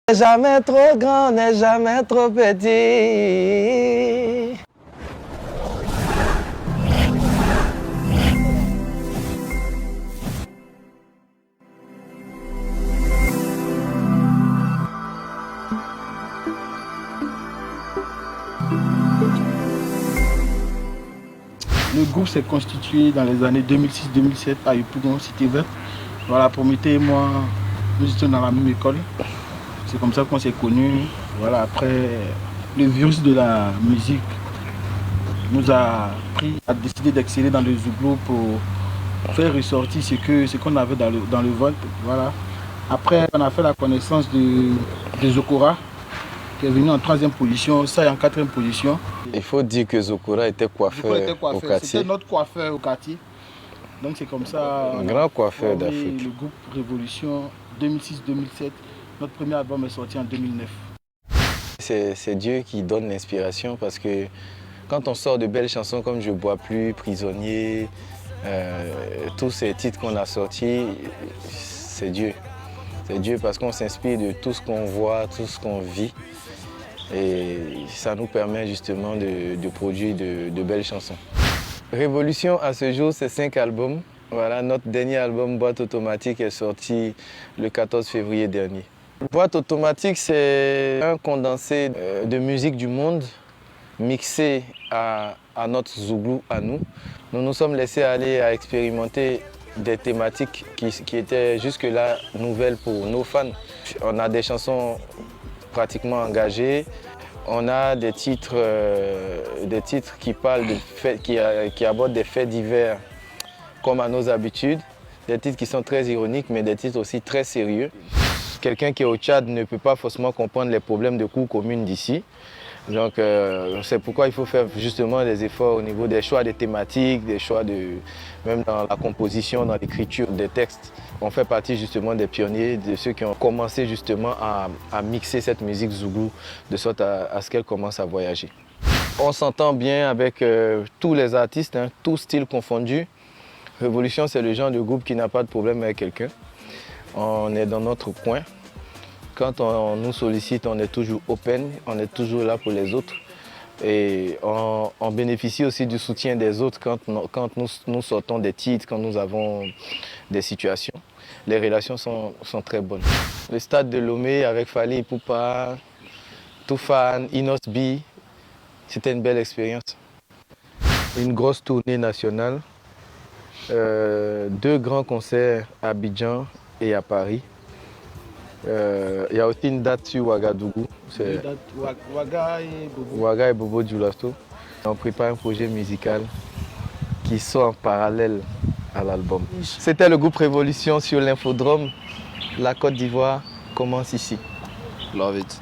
N'est jamais trop grand, n'est jamais trop petit. Le groupe s'est constitué dans les années 2006-2007 à Yopougon, Cité Verte. Voilà, Prométhée et moi, nous étions dans la même école. C'est comme ça qu'on s'est connus. Voilà, après, le virus de la musique nous a pris à décider d'exceller dans le Zouglou pour faire ressortir ce qu'on avait dans le ventre. Voilà. Après, on a fait la connaissance de Zokora, qui est venu en 3e position, ça est en 4e position. Il faut dire que Zokora était coiffeur au quartier. C'était notre coiffeur au quartier. Donc c'est comme ça. Un grand coiffeur d'Afrique. Le groupe Révolution 2006-2007. Notre premier album est sorti en 2009. C'est Dieu qui donne l'inspiration parce que quand on sort de belles chansons comme Je bois plus, Prisonnier, tous ces titres qu'on a sortis, c'est Dieu. C'est Dieu parce qu'on s'inspire de tout ce qu'on voit, tout ce qu'on vit. Et ça nous permet justement de produire de belles chansons. Révolution à ce jour, c'est 5 albums. Voilà, notre dernier album, Boîte Automatique, est sorti le 14 février dernier. Boîte Automatique, c'est un condensé de musique du monde mixé à notre Zouglou, à nous. Nous nous sommes laissés aller à expérimenter des thématiques qui étaient jusque-là nouvelles pour nos fans. On a des chansons pratiquement engagées. On a des titres qui parlent de faits, qui abordent des faits divers comme à nos habitudes. Des titres qui sont très ironiques, mais des titres aussi très sérieux. Quelqu'un qui est au Tchad ne peut pas forcément comprendre les problèmes de cours communes d'ici. Donc c'est pourquoi il faut faire justement des efforts au niveau des choix des thématiques, des choix même dans la composition, dans l'écriture des textes. On fait partie justement des pionniers, de ceux qui ont commencé justement à mixer cette musique zouglou de sorte à ce qu'elle commence à voyager. On s'entend bien avec tous les artistes, hein, tous styles confondus. Révolution, c'est le genre de groupe qui n'a pas de problème avec quelqu'un. On est dans notre coin. Quand on nous sollicite, on est toujours open, on est toujours là pour les autres. Et on bénéficie aussi du soutien des autres quand nous sortons des titres, quand nous avons des situations. Les relations sont très bonnes. Le stade de Lomé avec Fally Ipupa, Toufan, Inos B, c'était une belle expérience. Une grosse tournée nationale, 2 grands concerts à Abidjan et à Paris. Il y a aussi une date sur Ouagadougou. C'est Ouaga et Bobo Dioulasso. On prépare un projet musical qui sort en parallèle à l'album. C'était le groupe Révolution sur l'Infodrome. La Côte d'Ivoire commence ici. Love it.